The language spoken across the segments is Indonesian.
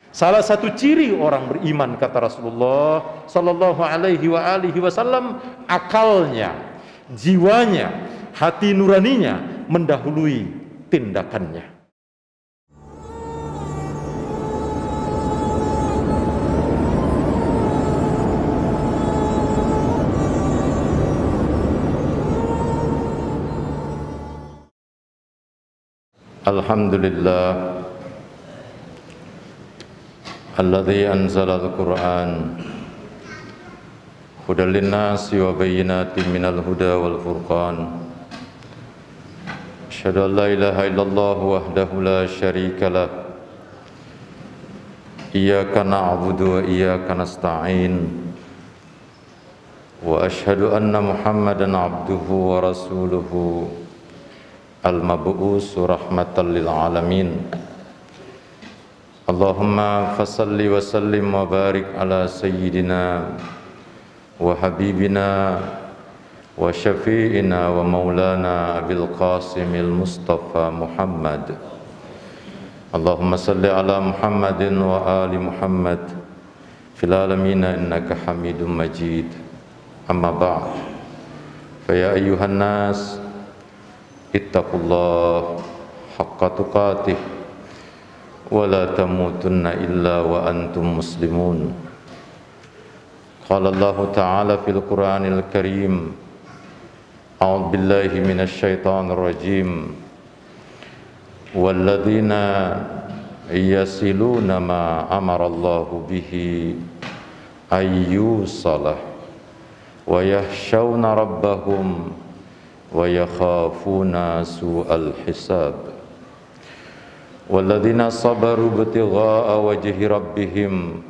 Salah satu ciri orang beriman, kata Rasulullah sallallahu alaihi wasallam, akalnya, jiwanya, hati nuraninya mendahului tindakannya. Alhamdulillah alladzi anzala al-Qur'an hudan lin-nasi wa bayyinatin minal huda wal furqan. Asyhadu an la ilaha illallah wahdahu la syarika lah. Iyyaka na'budu wa iyyaka nasta'in. Wa asyhadu anna Muhammadan abduhu wa rasuluhu al-mab'usu rahmatan lil alamin. Allahumma fasalli wa sallim wa barik ala sayyidina wa habibina wa syafi'ina wa maulana Abil Qasimil Mustafa Muhammad. Allahumma salli ala Muhammadin wa ali Muhammad fil alamin innaka Hamidum Majid. Amma ba'd. Fa ya ayyuhan nas ittaqullah haqqa tuqatih wa la tamutunna illa wa antum muslimun. Qala Allah ta'ala fil Qur'anil Karim, a'udzu billahi minasy syaithanir rajim, walladzina yasiluna ma amara Allahu bihi ayyusalah wa yakhshawna rabbahum wa yakhafuna su'al hisab walladzina sabaru ibtigha'a wajhi rabbihim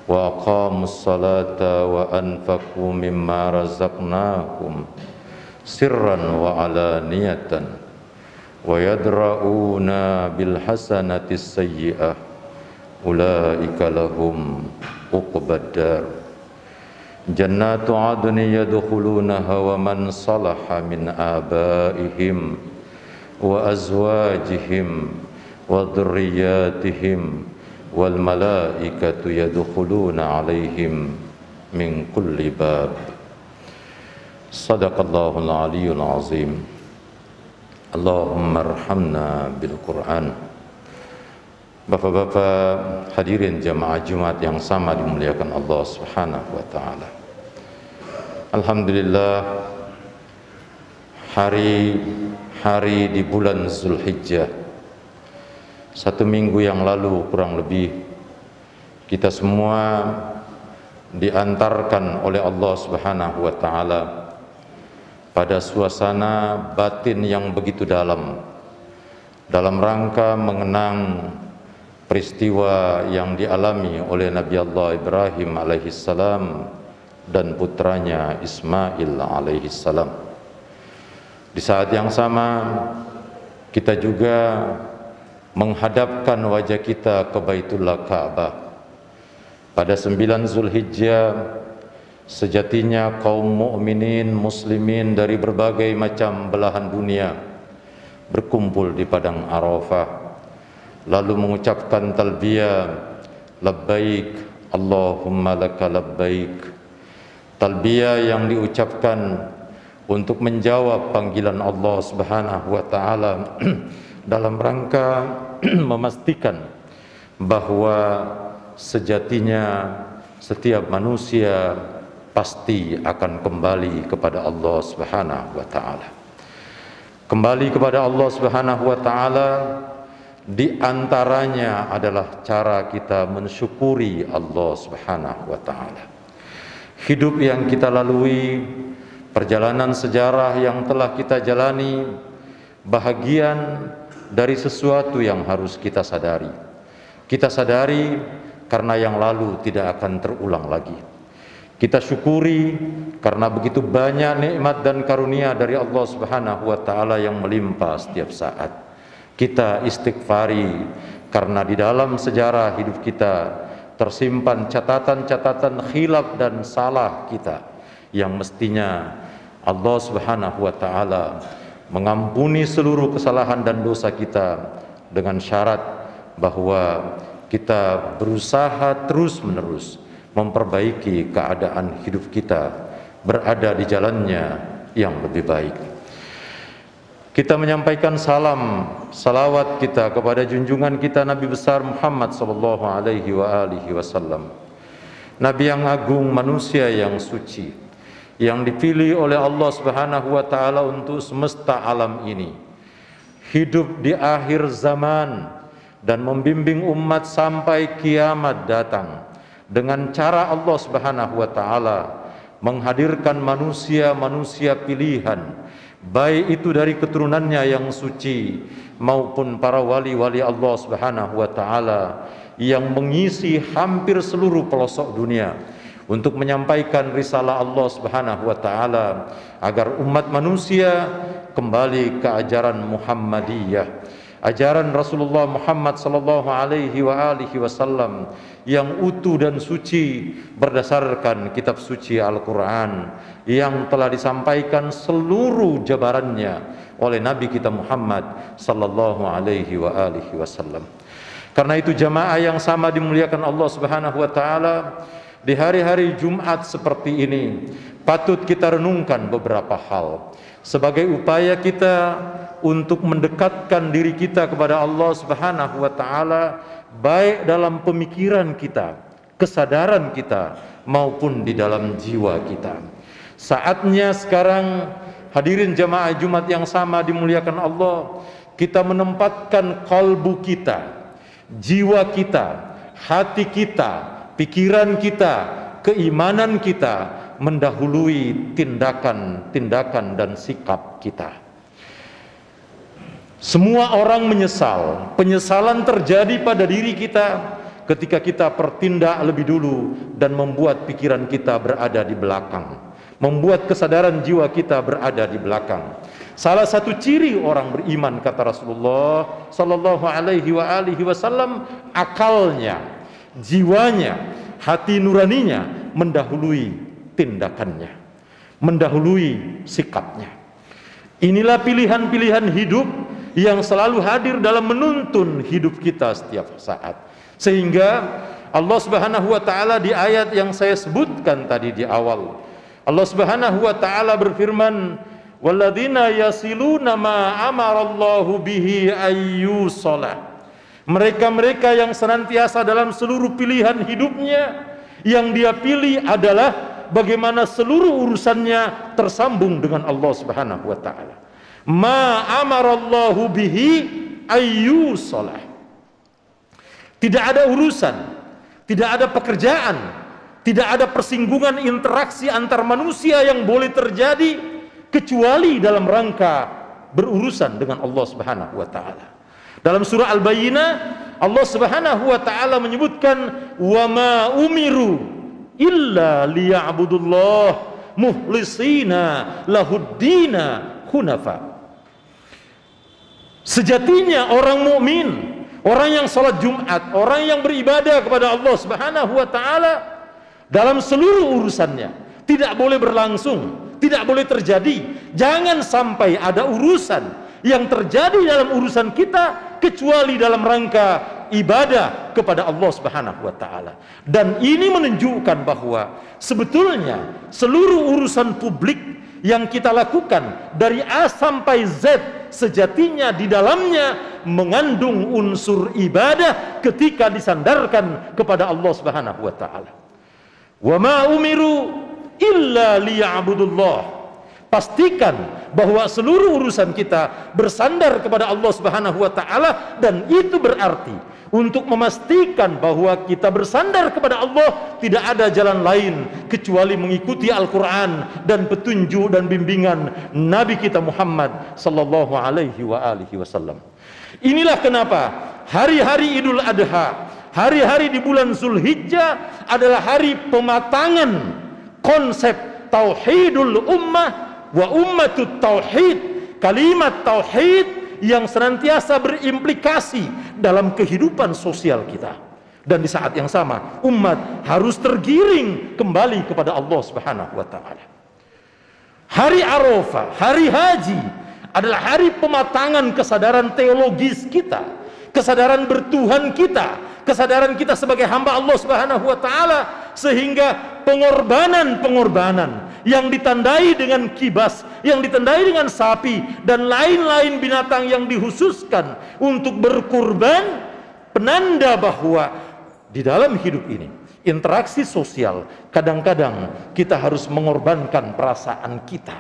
wa aqamus salata wa anfaqu mimma razaqnahum sirran wa alaniyatan wa yadra'una bil hasanati sayyi'ah ulaika lahum uqbad dar. Jannatu adni yadkhulunaha wa man salaha min abaihim wa azwajihim wa dhurriyyatihim wal malaikatu yadkhuluna alaihim min kulli bab. Sadaqallahul aliyyul azim. Allahumma arhamna bil Qur'an. Bapak-bapak hadirin jamaah Jumat yang sama dimuliakan Allah Subhanahu wa taala. Alhamdulillah, hari di bulan Zulhijjah, 1 minggu yang lalu kurang lebih, kita semua diantarkan oleh Allah Subhanahu wa taala pada suasana batin yang begitu dalam rangka mengenang peristiwa yang dialami oleh Nabi Allah Ibrahim alaihissalam dan putranya Ismail alaihissalam. Di saat yang sama kita juga menghadapkan wajah kita ke Baitullah Ka'bah. Pada 9 Zulhijjah, sejatinya kaum mukminin muslimin dari berbagai macam belahan dunia berkumpul di padang Arafah, lalu mengucapkan talbiyah, labbaik Allahumma laka labbaik. Talbiyah yang diucapkan untuk menjawab panggilan Allah Subhanahu wa taala dalam rangka memastikan bahwa sejatinya setiap manusia pasti akan kembali kepada Allah Subhanahu wa taala. Kembali kepada Allah Subhanahu wa taala di antaranya adalah cara kita mensyukuri Allah Subhanahu wa taala. Hidup yang kita lalui, perjalanan sejarah yang telah kita jalani, bahagian dari sesuatu yang harus kita sadari. Kita sadari karena yang lalu tidak akan terulang lagi. Kita syukuri karena begitu banyak nikmat dan karunia dari Allah Subhanahu wa taala yang melimpah setiap saat. Kita istighfari karena di dalam sejarah hidup kita tersimpan catatan-catatan khilaf dan salah kita yang mestinya Allah Subhanahu wa taala mengampuni seluruh kesalahan dan dosa kita dengan syarat bahwa kita berusaha terus-menerus memperbaiki keadaan hidup kita, berada di jalannya yang lebih baik. Kita menyampaikan salam, salawat kita kepada junjungan kita Nabi besar Muhammad sallallahu alaihi wasallam. Nabi yang agung, manusia yang suci, yang dipilih oleh Allah Subhanahu wa taala untuk semesta alam ini. Hidup di akhir zaman dan membimbing umat sampai kiamat datang dengan cara Allah Subhanahu wa taala menghadirkan manusia-manusia pilihan, baik itu dari keturunannya yang suci maupun para wali-wali Allah Subhanahu wa taala yang mengisi hampir seluruh pelosok dunia untuk menyampaikan risalah Allah Subhanahu wa taala agar umat manusia kembali ke ajaran Muhammadiyah, ajaran Rasulullah Muhammad sallallahu alaihi wasallam yang utuh dan suci berdasarkan kitab suci Al-Qur'an yang telah disampaikan seluruh jabarannya oleh Nabi kita Muhammad sallallahu alaihi wasallam. Karena itu jamaah yang sama dimuliakan Allah Subhanahu wa taala, di hari-hari Jumat seperti ini patut kita renungkan beberapa hal sebagai upaya kita untuk mendekatkan diri kita kepada Allah Subhanahu wa taala, baik dalam pemikiran kita, kesadaran kita maupun di dalam jiwa kita. Saatnya sekarang hadirin jamaah Jumat yang sama dimuliakan Allah, kita menempatkan kalbu kita, jiwa kita, hati kita, pikiran kita, keimanan kita mendahului tindakan-tindakan dan sikap kita. Semua orang menyesal. Penyesalan terjadi pada diri kita ketika kita bertindak lebih dulu dan membuat pikiran kita berada di belakang, membuat kesadaran jiwa kita berada di belakang. Salah satu ciri orang beriman, kata Rasulullah sallallahu alaihi wasallam, akalnya, jiwanya, hati nuraninya mendahului tindakannya, mendahului sikapnya. Inilah pilihan-pilihan hidup yang selalu hadir dalam menuntun hidup kita setiap saat. Sehingga Allah Subhanahu wa taala di ayat yang saya sebutkan tadi di awal, Allah Subhanahu wa taala berfirman, "Walladzina yasiluna ma amarallahu bihi ayyusala." Mereka-mereka yang senantiasa dalam seluruh pilihan hidupnya, yang dia pilih adalah bagaimana seluruh urusannya tersambung dengan Allah Subhanahu wa taala. Ma amarallahu bihi ayyusala. Tidak ada urusan, tidak ada pekerjaan, tidak ada persinggungan interaksi antar manusia yang boleh terjadi kecuali dalam rangka berurusan dengan Allah Subhanahu wa taala. Dalam surah Al-Bayyinah Allah Subhanahu wa taala menyebutkan, wa ma umiru illa liya'budullah mukhlisina lahuddina hunafa. Sejatinya orang mukmin, orang yang salat Jumat, orang yang beribadah kepada Allah Subhanahu wa taala dalam seluruh urusannya tidak boleh berlangsung, tidak boleh terjadi. Jangan sampai ada urusan yang terjadi dalam urusan kita kecuali dalam rangka ibadah kepada Allah Subhanahu wa taala. Dan ini menunjukkan bahwa sebetulnya seluruh urusan publik yang kita lakukan dari A sampai Z sejatinya di dalamnya mengandung unsur ibadah ketika disandarkan kepada Allah Subhanahu wa taala. Wa ma umiru illa liya'budullah. Pastikan bahwa seluruh urusan kita bersandar kepada Allah Subhanahu wa taala, dan itu berarti untuk memastikan bahwa kita bersandar kepada Allah tidak ada jalan lain kecuali mengikuti Al-Qur'an dan petunjuk dan bimbingan Nabi kita Muhammad sallallahu alaihi wasallam. Inilah kenapa hari-hari Idul Adha, hari-hari di bulan Zulhijjah adalah hari pematangan konsep tauhidul ummah wa ummatut tauhid, kalimat tauhid yang senantiasa berimplikasi dalam kehidupan sosial kita. Dan di saat yang sama umat harus tergiring kembali kepada Allah Subhanahu wa taala. Hari Arafah, hari haji adalah hari pematangan kesadaran teologis kita. kesadaran bertuhan kita, kesadaran kita sebagai hamba Allah Subhanahu wa taala, sehingga pengorbanan-pengorbanan yang ditandai dengan kibas, yang ditandai dengan sapi dan lain-lain binatang yang dihususkan untuk berkurban, penanda bahwa di dalam hidup ini interaksi sosial kadang-kadang kita harus mengorbankan perasaan kita,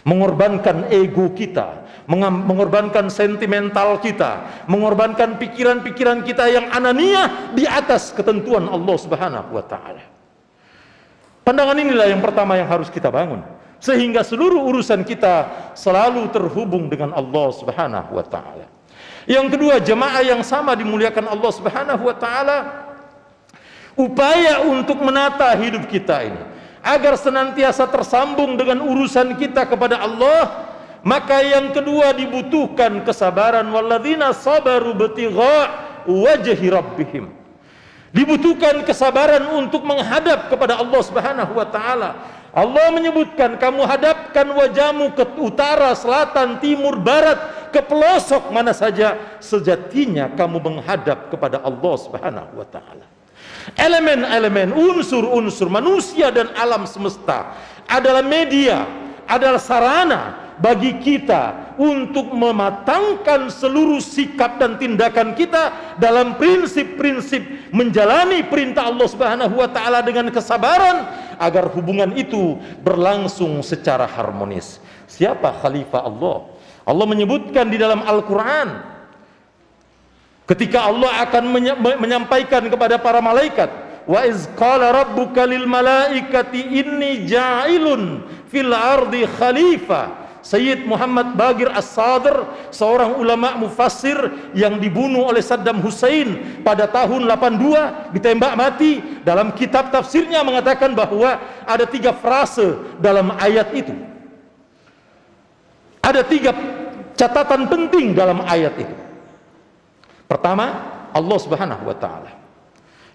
mengorbankan ego kita, mengorbankan sentimental kita, mengorbankan pikiran-pikiran kita yang ananiah di atas ketentuan Allah Subhanahu wa taala. Pandangan inilah yang pertama yang harus kita bangun, sehingga seluruh urusan kita selalu terhubung dengan Allah Subhanahu wa taala. Yang kedua, jemaah yang sama dimuliakan Allah Subhanahu wa taala, upaya untuk menata hidup kita ini agar senantiasa tersambung dengan urusan kita kepada Allah, maka yang kedua dibutuhkan kesabaran. Walladzina sabaru batigha wajhi rabbihim. Dibutuhkan kesabaran untuk menghadap kepada Allah Subhanahu wa taala. Allah menyebutkan, kamu hadapkan wajahmu ke utara, selatan, timur, barat, ke pelosok mana saja, sejatinya kamu menghadap kepada Allah Subhanahu wa taala. Elemen-elemen, unsur-unsur manusia dan alam semesta adalah media, adalah sarana bagi kita untuk mematangkan seluruh sikap dan tindakan kita dalam prinsip-prinsip menjalani perintah Allah Subhanahu wa taala dengan kesabaran, agar hubungan itu berlangsung secara harmonis. Siapa khalifah Allah? Allah menyebutkan di dalam Al-Quran, ketika Allah akan menyampaikan kepada para malaikat, wa iz qala rabbuka lil malaikati inni ja'ilun fil ardi khalifah. Sayyid Muhammad Baqir As-Sadr, seorang ulama mufassir yang dibunuh oleh Saddam Hussein pada tahun 82, ditembak mati, dalam kitab tafsirnya mengatakan bahwa ada 3 frase dalam ayat itu. Ada 3 catatan penting dalam ayat itu. Pertama, Allah Subhanahu wa taala.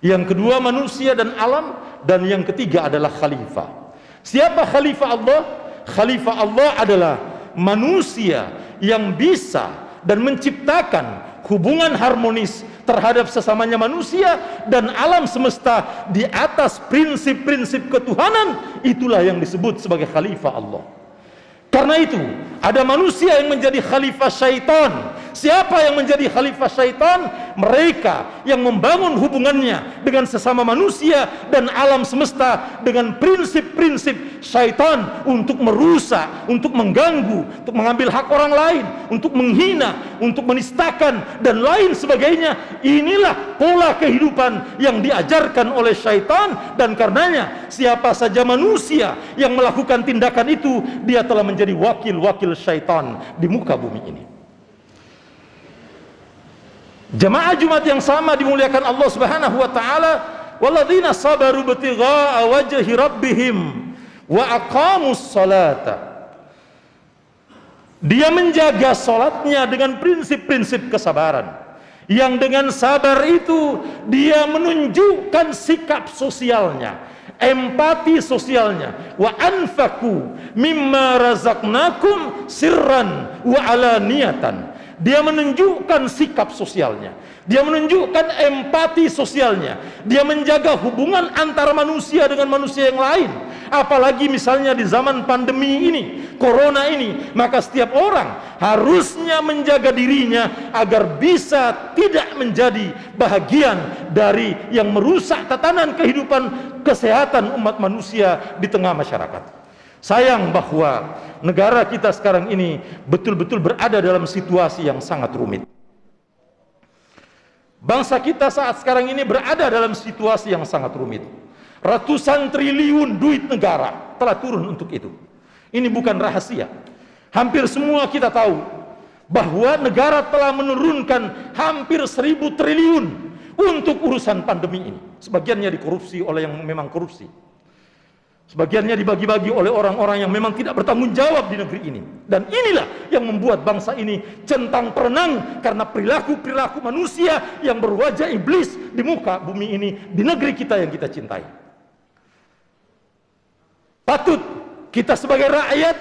Yang kedua, manusia dan alam, dan yang ketiga adalah khalifah. Siapa khalifah Allah? Khalifah Allah adalah manusia yang bisa dan menciptakan hubungan harmonis terhadap sesamanya manusia dan alam semesta di atas prinsip-prinsip ketuhanan. Itulah yang disebut sebagai khalifah Allah. Karena itu, ada manusia yang menjadi khalifah syaitan. Siapa yang menjadi khalifah syaitan? Mereka yang membangun hubungannya dengan sesama manusia dan alam semesta dengan prinsip-prinsip syaitan untuk merusak, untuk mengganggu, untuk mengambil hak orang lain, untuk menghina, untuk menistakan dan lain sebagainya. Inilah pola kehidupan yang diajarkan oleh syaitan, dan karenanya siapa saja manusia yang melakukan tindakan itu, dia telah menjadi wakil-wakil syaitan di muka bumi ini. Jemaah Jumat yang sama dimuliakan Allah Subhanahu wa taala, walladzina sabaru batigha wajhi rabbihim wa aqamus salata. Dia menjaga salatnya dengan prinsip-prinsip kesabaran, yang dengan sabar itu dia menunjukkan sikap sosialnya, empati sosialnya. Wa anfaku mimma razaqnakum sirran wa alaniyatan. Dia menunjukkan sikap sosialnya, dia menunjukkan empati sosialnya, dia menjaga hubungan antara manusia dengan manusia yang lain. Apalagi misalnya di zaman pandemi ini, corona ini, maka setiap orang harusnya menjaga dirinya agar bisa tidak menjadi bahagian dari yang merusak tatanan kehidupan kesehatan umat manusia di tengah masyarakat. Sayang bahwa negara kita sekarang ini betul-betul berada dalam situasi yang sangat rumit. Bangsa kita saat sekarang ini berada dalam situasi yang sangat rumit. Ratusan triliun duit negara telah turun untuk itu. Ini bukan rahasia. Hampir semua kita tahu bahwa negara telah menurunkan hampir 1.000 triliun untuk urusan pandemi ini. Sebagiannya dikorupsi oleh yang memang korupsi. Sebagiannya dibagi-bagi oleh orang-orang yang memang tidak bertanggung jawab di negeri ini. Dan inilah yang membuat bangsa ini centang perenang karena perilaku-perilaku manusia yang berwajah iblis di muka bumi ini, di negeri kita yang kita cintai. Patut kita sebagai rakyat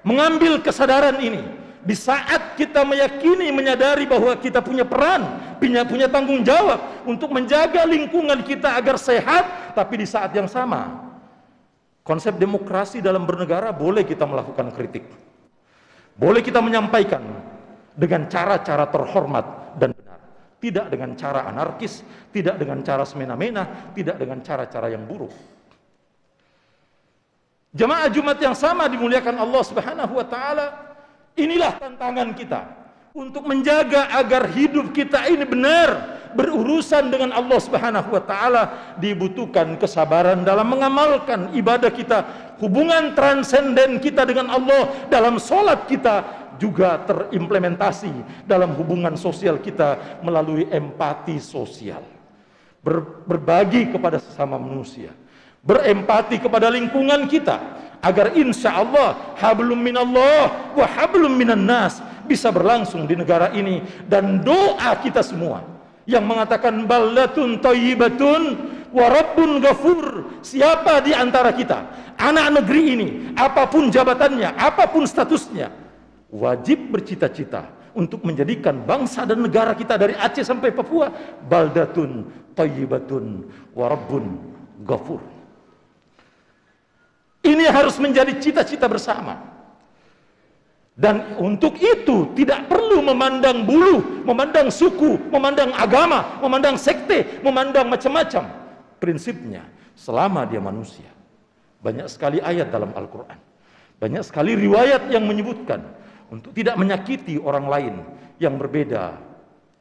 mengambil kesadaran ini, Di saat kita meyakini, menyadari bahwa kita punya peran, punya tanggung jawab untuk menjaga lingkungan kita agar sehat, tapi di saat yang sama, konsep demokrasi dalam bernegara boleh kita melakukan kritik. Boleh kita menyampaikan dengan cara-cara terhormat dan benar. Tidak dengan cara anarkis, tidak dengan cara semena-mena, tidak dengan cara-cara yang buruk. Jemaah Jumat yang sama dimuliakan Allah Subhanahu wa taala. Inilah tantangan kita untuk menjaga agar hidup kita ini benar berurusan dengan Allah Subhanahu wa taala. Dibutuhkan kesabaran dalam mengamalkan ibadah kita, hubungan transenden kita dengan Allah dalam sholat kita juga terimplementasi dalam hubungan sosial kita melalui empati sosial. Berbagi kepada sesama manusia, berempati kepada lingkungan kita, agar insya Allah hablum minallah wa hablum minan nas bisa berlangsung di negara ini. Dan doa kita semua yang mengatakan baldatun thayyibatun wa rabbun ghafur, siapa di antara kita, anak negeri ini, apapun jabatannya, apapun statusnya, wajib bercita-cita untuk menjadikan bangsa dan negara kita dari Aceh sampai Papua baldatun thayyibatun wa rabbun ghafur. Ini harus menjadi cita-cita bersama. Dan untuk itu tidak perlu memandang bulu, memandang suku, memandang agama, memandang sekte, memandang macam-macam. Prinsipnya, selama dia manusia. Banyak sekali ayat dalam Al-Quran, banyak sekali riwayat yang menyebutkan untuk tidak menyakiti orang lain yang berbeda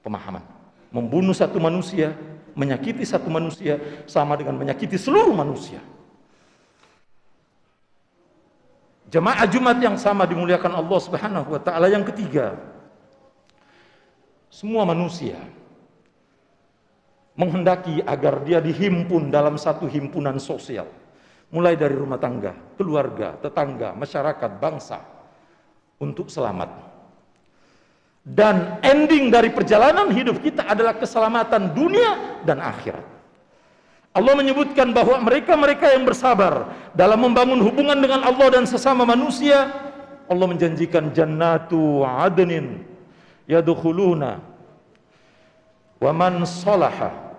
pemahaman. Membunuh satu manusia, menyakiti satu manusia, sama dengan menyakiti seluruh manusia. Jemaah Jumat yang sama dimuliakan Allah Subhanahu wa taala. Yang ketiga, semua manusia menghendaki agar dia dihimpun dalam satu himpunan sosial, mulai dari rumah tangga, keluarga, tetangga, masyarakat, bangsa, untuk selamat. Dan ending dari perjalanan hidup kita adalah keselamatan dunia dan akhirat. Allah menyebutkan bahwa mereka-mereka yang bersabar dalam membangun hubungan dengan Allah dan sesama manusia, Allah menjanjikan jannatu adnin yadkhuluna wa man salaha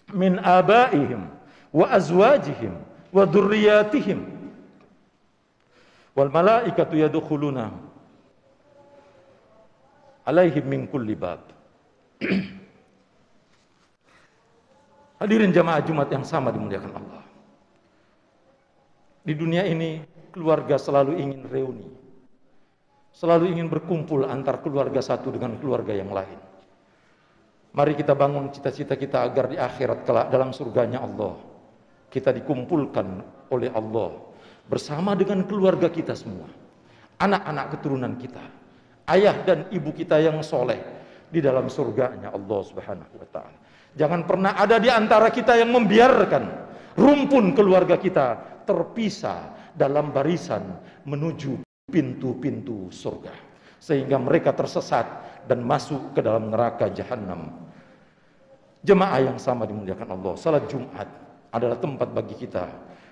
min abaihim wa azwajihim wa dzurriyyatihim wal malaikatu yadkhuluna alaihim min kulli bab. Hadirin jamaah Jumat yang sama dimuliakan Allah. Di dunia ini keluarga selalu ingin reuni, selalu ingin berkumpul antar keluarga satu dengan keluarga yang lain. Mari kita bangun cita-cita kita agar di akhirat kelak dalam surganya Allah kita dikumpulkan oleh Allah bersama dengan keluarga kita semua, anak-anak keturunan kita, ayah dan ibu kita yang soleh di dalam surganya Allah Subhanahu wa ta'ala. Jangan pernah ada di antara kita yang membiarkan rumpun keluarga kita terpisah dalam barisan menuju pintu-pintu surga, sehingga mereka tersesat dan masuk ke dalam neraka jahanam. Jemaah yang sama dimuliakan Allah, salat Jumat adalah tempat bagi kita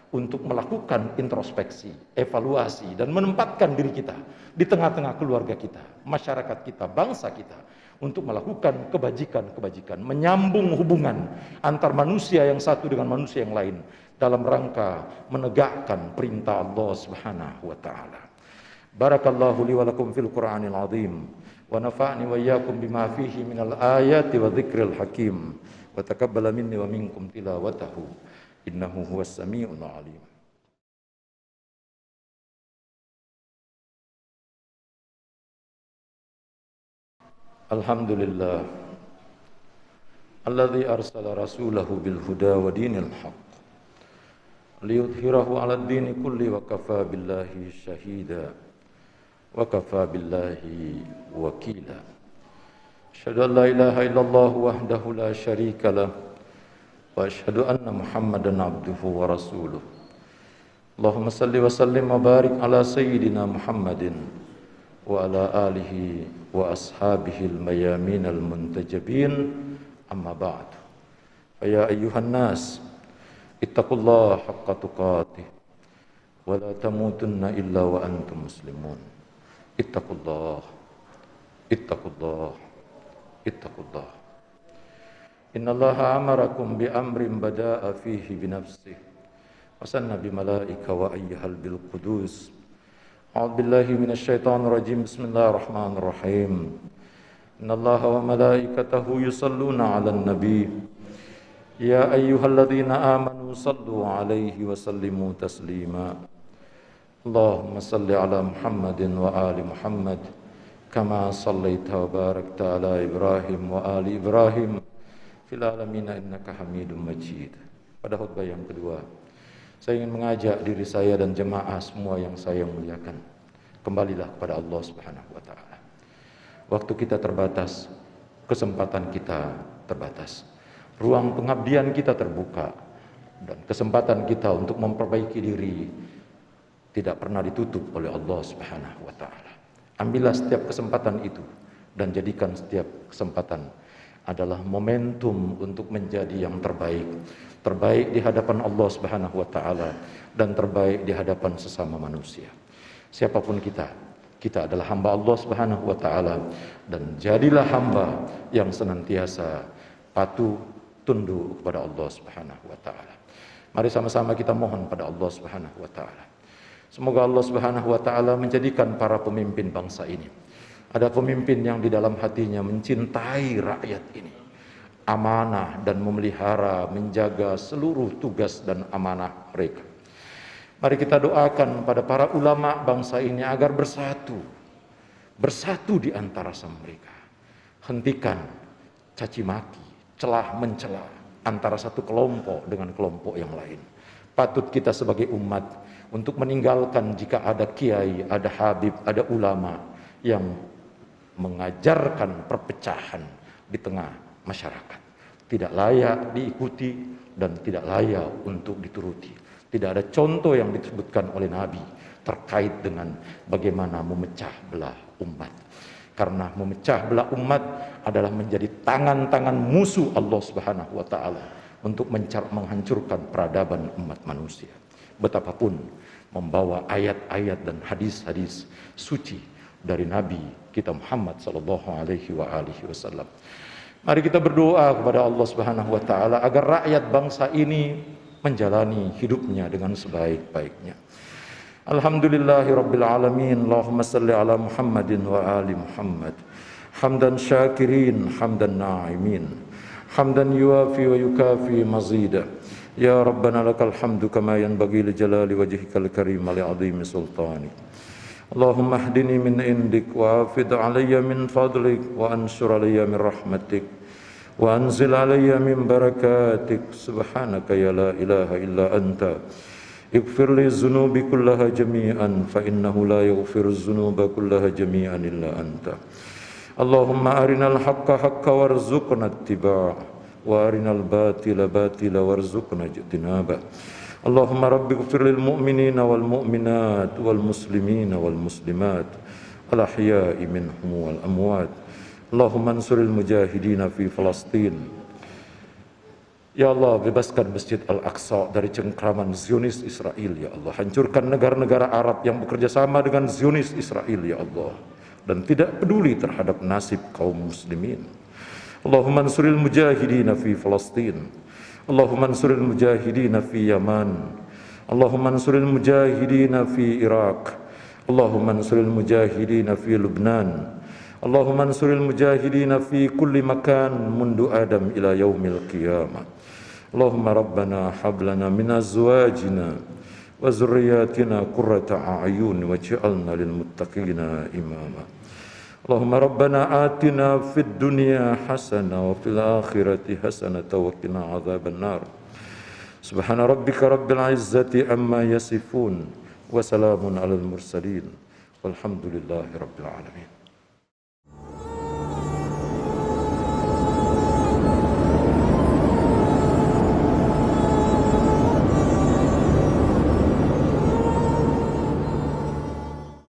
untuk melakukan introspeksi, evaluasi, dan menempatkan diri kita di tengah-tengah keluarga kita, masyarakat kita, bangsa kita, untuk melakukan kebajikan-kebajikan, menyambung hubungan antar manusia yang satu dengan manusia yang lain dalam rangka menegakkan perintah Allah Subhanahu wa taala. Barakallahu li wa lakum fil Qur'anil azim wa nafa'ni wa iyyakum bima fihi minal ayati wa dzikril hakim wa taqabbala minni wa minkum tilawatahu innahu huwas samiul alim. Alhamdulillah alladzi arsala rasulahu bil huda wa dinil haqq liyudhhirahu 'alad dini kulli wa kafa billahi shahida wa kafa billahi wakila. Asyhadu an la ilaha illallah wahdahu la syarika lah wa asyhadu anna Muhammadan abduhu wa rasuluh. Allahumma salli wa sallim wa barik ala sayyidina Muhammadin wa ala alihi wa ashabihi al-mayamin al-muntajabin, amma ba'd. Ya ayyuhan nas ittaqullaha haqqa tuqatih wa la tamutunna illa wa antum muslimun. ittaqullah, ittaqullah, ittaqullah. Innallaha amarakum bi amrin bada'a fihi bi nafsihi wa sanna bi malaika wa ayyuhal bil qudus. A'udzu billahi minasyaitonir rajim. Bismillahirrahmanirrahim. Innallaha wa malaikatahu yusalluna 'alan nabi. Ya ayyuhalladzina amanu sallu 'alaihi wa sallimu taslima. Allahumma salli 'ala Muhammadin wa ali Muhammad kama sallaita wa barakta 'ala Ibrahim wa ali Ibrahim fil alamin innaka Hamidum Majid. Pada khutbah yang kedua, saya ingin mengajak diri saya dan jemaah semua yang saya muliakan, kembalilah kepada Allah Subhanahu wa taala. Waktu kita terbatas, kesempatan kita terbatas. Ruang pengabdian kita terbuka dan kesempatan kita untuk memperbaiki diri tidak pernah ditutup oleh Allah Subhanahu wa taala. Ambillah setiap kesempatan itu dan jadikan setiap kesempatan adalah momentum untuk menjadi yang terbaik. Terbaik di hadapan Allah Subhanahu wa taala dan terbaik di hadapan sesama manusia. Siapapun kita adalah hamba Allah Subhanahu wa taala, dan jadilah hamba yang senantiasa patuh tunduk kepada Allah Subhanahu wa taala. Mari sama-sama kita mohon pada Allah Subhanahu wa taala. Semoga Allah Subhanahu wa taala menjadikan para pemimpin bangsa ini ada pemimpin yang di dalam hatinya mencintai rakyat ini, amanah dan memelihara, menjaga seluruh tugas dan amanah mereka. Mari kita doakan pada para ulama bangsa ini agar bersatu di antara sama mereka. Hentikan caci maki, celah mencela antara satu kelompok dengan kelompok yang lain. Patut kita sebagai umat untuk meninggalkan jika ada kiai, ada habib, ada ulama yang mengajarkan perpecahan di tengah masyarakat. Tidak layak diikuti dan tidak layak untuk dituruti. Tidak ada contoh yang disebutkan oleh Nabi terkait dengan bagaimana memecah belah umat. Karena memecah belah umat adalah menjadi tangan-tangan musuh Allah Subhanahu wa taala untuk menghancurkan peradaban umat manusia. Betapapun membawa ayat-ayat dan hadis-hadis suci dari Nabi kita Muhammad sallallahu alaihi wasallam. Mari kita berdoa kepada Allah Subhanahu wa taala agar rakyat bangsa ini menjalani hidupnya dengan sebaik-baiknya. Alhamdulillahirabbil alamin. Allahumma salli ala Muhammadin wa ali Muhammad. Hamdan syakirin, hamdan na'imin. Hamdan yuafi wa yukafi mazida. Ya Rabbana lakal hamdu kama yanbaghi li jalali wajhikal karim wa li 'azimi sultanik. Allahumma hdini min indik wa afid alayya min fadlik wa ansur alayya min rahmatik wa anzil alayya min barakatik. Subhanaka ya la ilaha illa anta ighfir li dhunubi kullaha jami'an fa innahu la yaghfiru dhunuba kullaha jami'an illa anta. Allahumma arinal haqqa haqqa warzuqna ittiba'a wa arinal batila batila warzuqna ijtinaba. Allahumma rabbi ighfir lil mu'minina wal mu'minat wal muslimina wal muslimat al ahya'i minhum wal amwat. Allahumma ansuril mujahidina fi Palestin. Ya Allah, bebaskan Masjid Al-Aqsa dari cengkraman Zionis Israel ya Allah. Hancurkan negara-negara Arab yang bekerja sama dengan Zionis Israel ya Allah dan tidak peduli terhadap nasib kaum muslimin. Allahumma ansuril mujahidina fi Palestin. Allahumma ansuril mujahidina fi Yaman. Allahumma ansuril mujahidina fi Iraq. Allahumma ansuril mujahidina fi Lubnan. Allahumma ansuril mujahidina fi kulli makan mundu Adam ila yaumil qiyamah. Allahumma rabbana hablana min azwajina wa zurriyatina qurrata a'yun waj'alna lil muttaqina imama. Allahumma rabbana atina fid dunya hasanah wa fil akhirati hasanah wa qina adzaban nar. Subhana rabbika rabbil izzati amma yasifun wa salamun alal mursalin walhamdulillahi rabbil alamin.